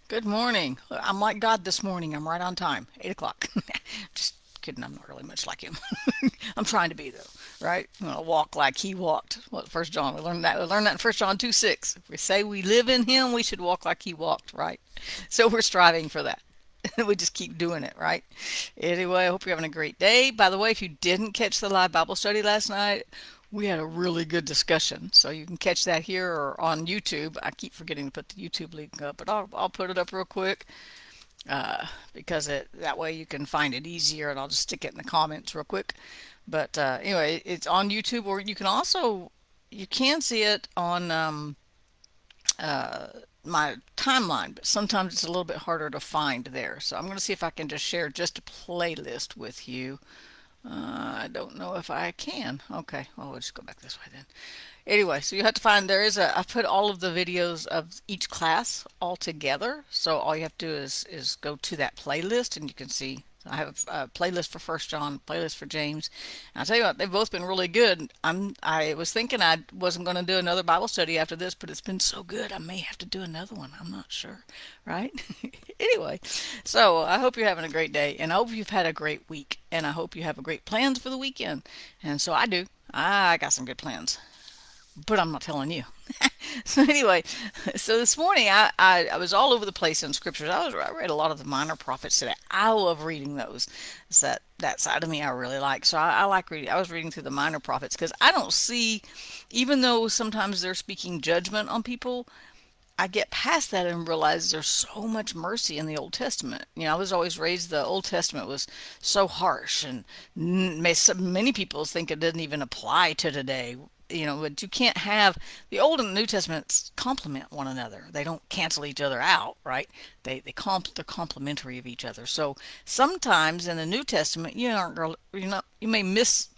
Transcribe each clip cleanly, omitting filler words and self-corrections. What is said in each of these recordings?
Good morning. I'm like God this morning. I'm right on time. 8 o'clock. Just kidding. I'm not really much like him. I'm trying to be though, right? I'm gonna walk like he walked. What First John? We learned that. We learned that in First John 2:6. If we say we live in Him, we should walk like He walked, right? So we're striving for that. We just keep doing it, right? Anyway, I hope you're having a great day. By the way, if you didn't catch the live Bible study last night, we had a really good discussion. So you can catch that here or on YouTube. I keep forgetting to put the YouTube link up, but I'll put it up real quick because that way you can find it easier, and I'll just stick it in the comments real quick. But anyway, it's on YouTube, or you can see it on uh, my timeline, but sometimes it's a little bit harder to find there. So I'm going to see if I can just share just a playlist with you. I don't know if I can. Okay, well, we'll just go back this way then. Anyway, so you have to find I put all of the videos of each class all together. So all you have to do is go to that playlist and you can see. I have a playlist for First John, playlist for James. And I'll tell you what, they've both been really good. I was thinking I wasn't going to do another Bible study after this, but it's been so good I may have to do another one. I'm not sure, right? Anyway, so I hope you're having a great day, and I hope you've had a great week, and I hope you have a great plans for the weekend. And so I do. I got some good plans, but I'm not telling you. So anyway, so this morning I was all over the place in scriptures. I read a lot of the minor prophets today. I love reading those. It's that side of me I really like. So I like reading. I was reading through the minor prophets because I don't see, even though sometimes they're speaking judgment on people, I get past that and realize there's so much mercy in the Old Testament. I was always raised the Old Testament was so harsh, and many people think it doesn't even apply to today. But you can't have the Old and the New Testaments complement one another. They don't cancel each other out, right? They're complementary of each other. So sometimes in the New Testament, you may miss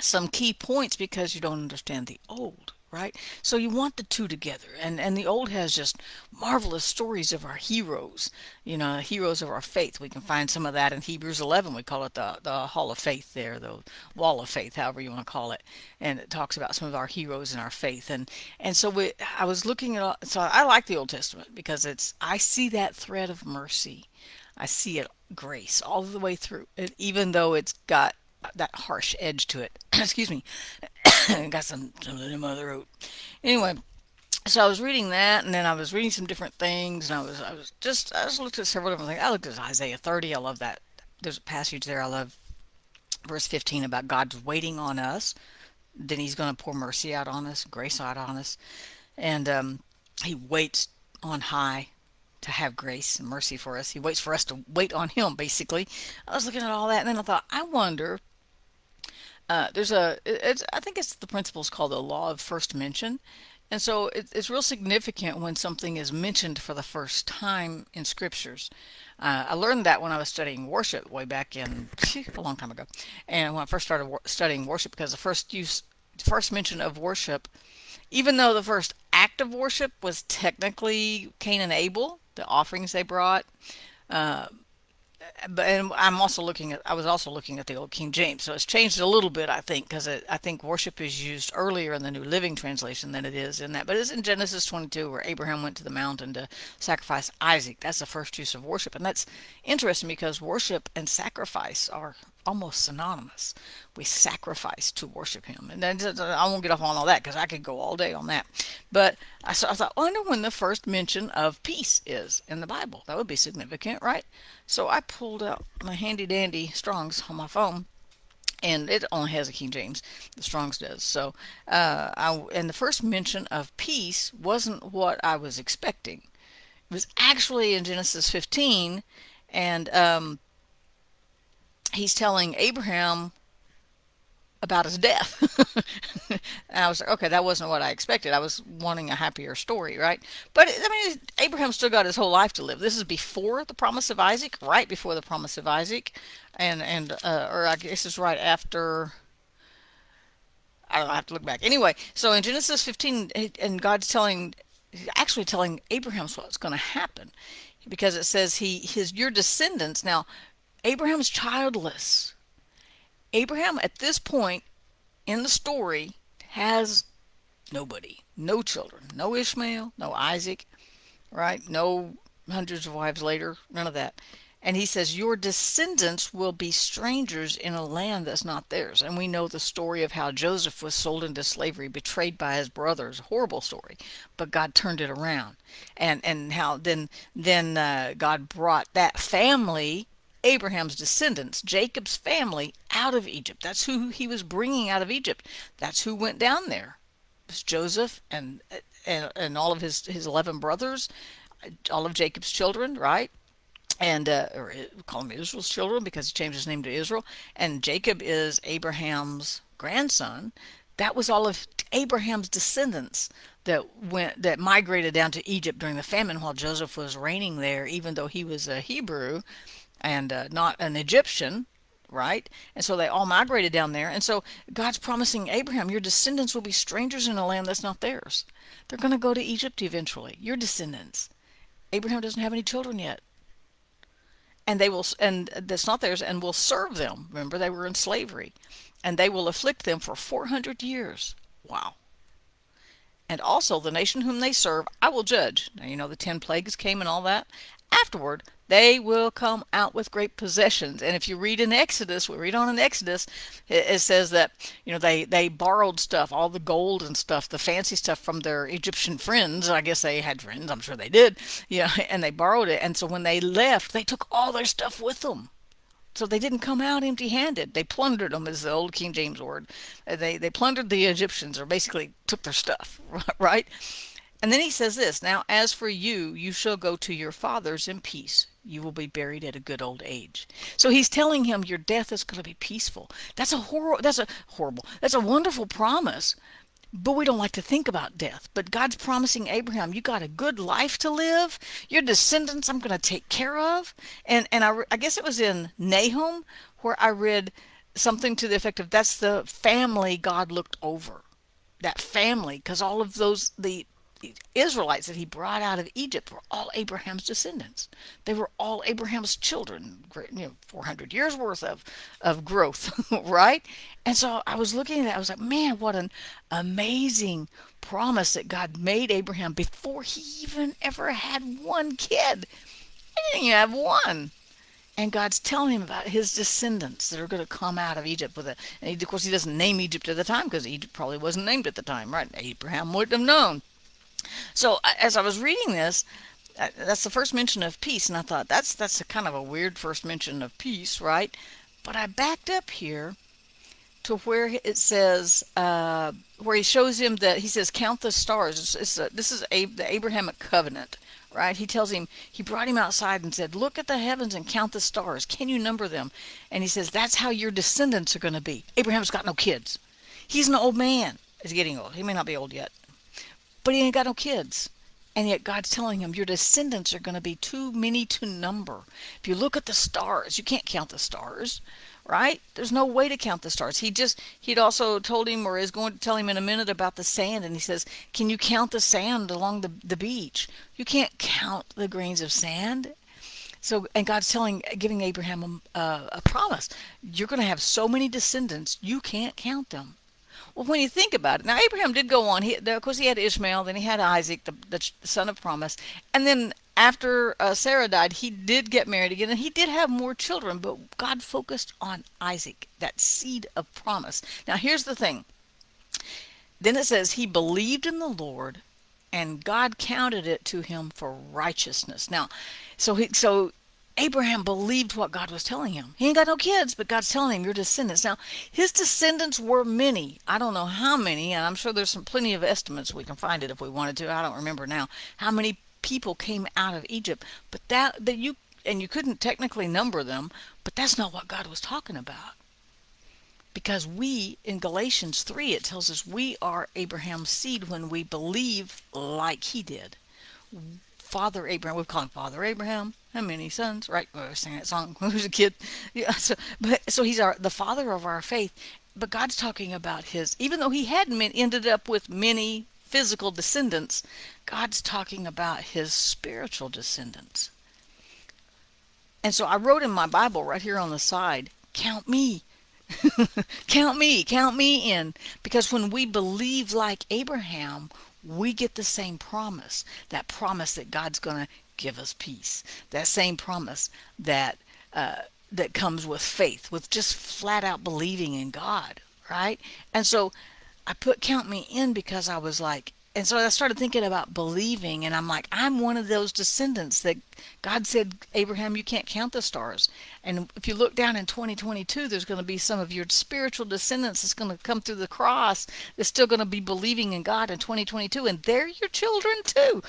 some key points because you don't understand the old, right? So you want the two together. And the old has just marvelous stories of our heroes, heroes of our faith. We can find some of that in Hebrews 11. We call it the Hall of Faith there, the Wall of Faith, however you want to call it. And it talks about some of our heroes in our faith. And so I was looking at, so I like the Old Testament because I see that thread of mercy. I see it grace all the way through, even though it's got that harsh edge to it. Excuse me. Got something in my throat. Anyway, so I was reading that, and then I was reading some different things, and I just looked at several different things. I looked at Isaiah 30. I love that. There's a passage there I love, verse 15, about God's waiting on us. Then He's going to pour mercy out on us, grace out on us, and He waits on high to have grace and mercy for us. He waits for us to wait on Him, basically. I was looking at all that, and then I thought, I wonder. I think it's the principle is called the law of first mention. And so it's real significant when something is mentioned for the first time in scriptures. I learned that when I was studying worship way back in a long time ago, and when I first started studying worship, because first mention of worship, even though the first act of worship was technically Cain and Abel, the offerings they brought, uh, but and I was also looking at the old King James, so it's changed a little bit, I think, because I think worship is used earlier in the New Living Translation than it is in that. But it's in Genesis 22 where Abraham went to the mountain to sacrifice Isaac. That's the first use of worship, and that's interesting because worship and sacrifice are almost synonymous. We sacrifice to worship Him, and then I won't get off on all that because I could go all day on that. But I thought, I wonder when the first mention of peace is in the Bible. That would be significant, right? So I pulled out my handy dandy Strong's on my phone, and it only has a King James. The Strong's does. So, and the first mention of peace wasn't what I was expecting. It was actually in Genesis 15, and he's telling Abraham about his death. And I was like, okay, that wasn't what I expected. I was wanting a happier story, right? But I mean, Abraham still got his whole life to live. This is before the promise of Isaac, right before the promise of Isaac, or I guess it's right after. I don't know, I have to look back. Anyway, so in Genesis 15, and actually telling Abraham what's going to happen, because it says your descendants. Now, Abraham's childless. Abraham at this point in the story has nobody, no children, no Ishmael, no Isaac, right? No. hundreds of wives later, none of that. And he says, your descendants will be strangers in a land that's not theirs. And we know the story of how Joseph was sold into slavery, betrayed by his brothers. Horrible story, but God turned it around. And how then God brought that family, Abraham's descendants, Jacob's family, out of Egypt. That's who he was bringing out of Egypt. That's who went down there. It was Joseph and all of his 11 brothers, all of Jacob's children, right? And or call him Israel's children because he changed his name to Israel. And Jacob is Abraham's grandson. That was all of Abraham's descendants that migrated down to Egypt during the famine while Joseph was reigning there, even though he was a Hebrew and not an Egyptian, right? And so they all migrated down there. And so God's promising Abraham, your descendants will be strangers in a land that's not theirs. They're going to go to Egypt eventually. Your descendants. Abraham doesn't have any children yet, and they will, and that's not theirs, and will serve them. Remember, they were in slavery, and they will afflict them for 400 years. Wow. And also the nation whom they serve I will judge. Now you know the 10 plagues came and all that. Afterward they will come out with great possessions. And if you read in Exodus, we read on in Exodus, it says that they borrowed stuff, all the gold and stuff, the fancy stuff from their Egyptian friends. I guess they had friends, I'm sure they did. Yeah, and they borrowed it. And so when they left, they took all their stuff with them. So they didn't come out empty-handed. They plundered them, is the old King James word. They plundered the Egyptians, or basically took their stuff, right? And then he says this, now as for you, you shall go to your fathers in peace. You will be buried at a good old age. So he's telling him your death is going to be peaceful. That's a wonderful promise. But we don't like to think about death. But God's promising Abraham, you got a good life to live. Your descendants I'm going to take care of. And I guess it was in Nahum where I read something to the effect of that's the family God looked over. That family, because all of the Israelites that he brought out of Egypt were all Abraham's descendants. They were all Abraham's children, 400 years worth of growth, right? And so I was looking at that, I was like, man, what an amazing promise that God made Abraham before he even ever had one kid. He didn't even have one. And God's telling him about his descendants that are going to come out of Egypt with it. And of course, he doesn't name Egypt at the time because Egypt probably wasn't named at the time, right? Abraham wouldn't have known. So as I was reading this, that's the first mention of peace, and I thought that's a kind of a weird first mention of peace, right? But I backed up here to where it says, where he shows him that he says, count the stars. This is the Abrahamic covenant, right? He tells him, he brought him outside and said, look at the heavens and count the stars. Can you number them? And he says, that's how your descendants are going to be. Abraham's got no kids. He's an old man. He's getting old. He may not be old yet, but he ain't got no kids. And yet God's telling him your descendants are going to be too many to number. If you look at the stars, you can't count the stars, right? There's no way to count the stars. He'd also told him, or is going to tell him in a minute, about the sand. And he says, can you count the sand along the beach? You can't count the grains of sand. So, and God's giving Abraham a promise. You're going to have so many descendants, you can't count them. Well, when you think about it, now Abraham did go on. Of course, he had Ishmael, then he had Isaac, the son of promise, and then after Sarah died, he did get married again, and he did have more children. But God focused on Isaac, that seed of promise. Now, here's the thing. Then it says he believed in the Lord, and God counted it to him for righteousness. Now, so Abraham believed what God was telling him. He ain't got no kids, but God's telling him your descendants. Now, his descendants were many. I don't know how many, and I'm sure there's plenty of estimates. We can find it if we wanted to. I don't remember now how many people came out of Egypt. But you couldn't technically number them, but that's not what God was talking about. Because in Galatians 3, it tells us we are Abraham's seed when we believe like he did. Father Abraham, we call him Father Abraham. How many sons, right? We were singing that song when we was a kid. Yeah, so he's the father of our faith. But God's talking about even though he had ended up with many physical descendants, God's talking about his spiritual descendants. And so I wrote in my Bible right here on the side, count me. count me in. Because when we believe like Abraham, we get the same promise. That promise that God's going to give us peace. That same promise that that comes with faith, with just flat out believing in God, right? And so I put count me in because I was like, and so I started thinking about believing, and I'm like, I'm one of those descendants that God said, Abraham, you can't count the stars. And if you look down in 2022, there's going to be some of your spiritual descendants that's going to come through the cross that's still going to be believing in God in 2022, and they're your children too.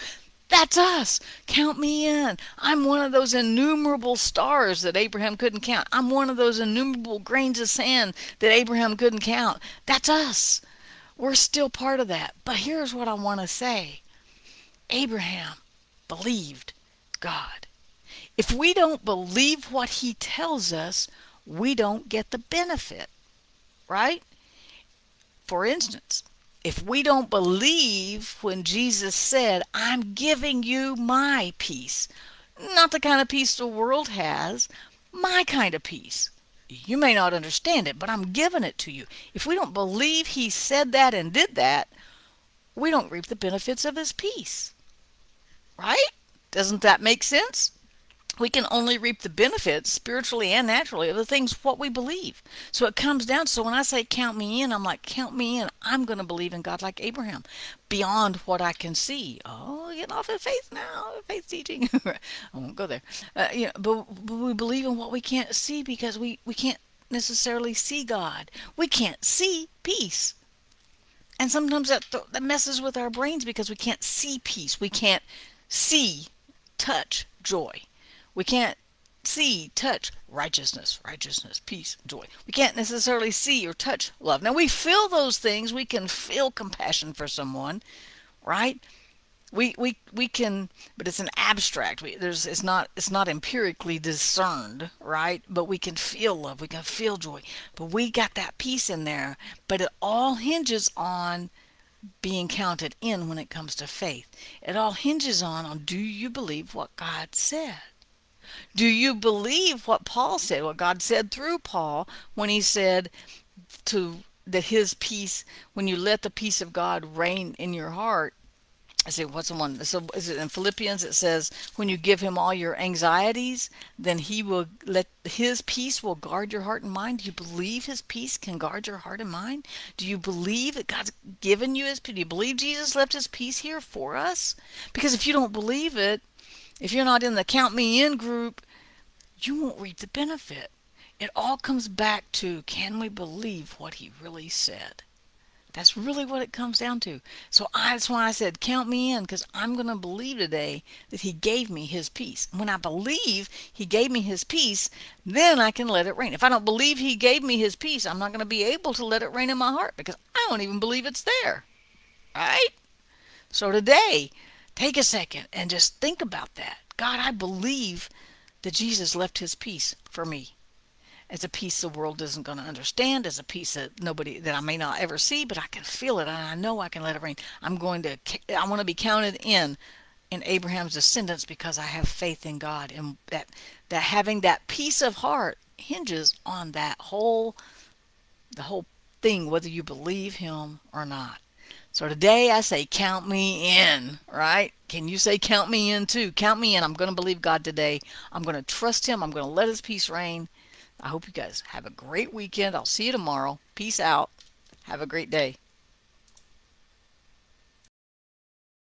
That's us. Count me in. I'm one of those innumerable stars that Abraham couldn't count. I'm one of those innumerable grains of sand that Abraham couldn't count. That's us. We're still part of that. But here's what I want to say. Abraham believed God. If we don't believe what he tells us, we don't get the benefit, right? For instance, if we don't believe when Jesus said, I'm giving you my peace, not the kind of peace the world has, my kind of peace. You may not understand it, but I'm giving it to you. If we don't believe he said that and did that, we don't reap the benefits of his peace. Right? Doesn't that make sense? We can only reap the benefits spiritually and naturally of the things what we believe. So it comes down. So when I say count me in, I'm like, count me in. I'm going to believe in God like Abraham, beyond what I can see. Oh, getting off of faith now, faith teaching. I won't go there. But we believe in what we can't see because we can't necessarily see God. We can't see peace. And sometimes that messes with our brains because we can't see peace. We can't see, touch joy. We can't see, touch righteousness, peace, joy. We can't necessarily see or touch love. Now we feel those things. We can feel compassion for someone, right? We can, but it's an abstract. It's not empirically discerned, right? But we can feel love. We can feel joy. But we got that peace in there. But it all hinges on being counted in when it comes to faith. It all hinges on do you believe what God said? Do you believe what Paul said, what God said through Paul when he said that his peace, when you let the peace of God reign in your heart? I say, what's the one? So is it in Philippians? It says, when you give him all your anxieties, then his peace will guard your heart and mind. Do you believe his peace can guard your heart and mind? Do you believe that God's given you his peace? Do you believe Jesus left his peace here for us? Because if you don't believe it, if you're not in the count me in group, you won't reap the benefit. It all comes back to, can we believe what he really said? That's really what it comes down to. So that's why I said, count me in, because I'm going to believe today that he gave me his peace. When I believe he gave me his peace, then I can let it rain. If I don't believe he gave me his peace, I'm not going to be able to let it rain in my heart because I don't even believe it's there. Right? So today, take a second and just think about that. God, I believe that Jesus left his peace for me. It's a peace the world isn't going to understand. It's a peace that I may not ever see, but I can feel it and I know I can let it rain. I want to be counted in Abraham's descendants because I have faith in God, and that having that peace of heart hinges on the whole thing, whether you believe him or not. So today I say, count me in, right? Can you say count me in too? Count me in. I'm going to believe God today. I'm going to trust him. I'm going to let his peace reign. I hope you guys have a great weekend. I'll see you tomorrow. Peace out. Have a great day.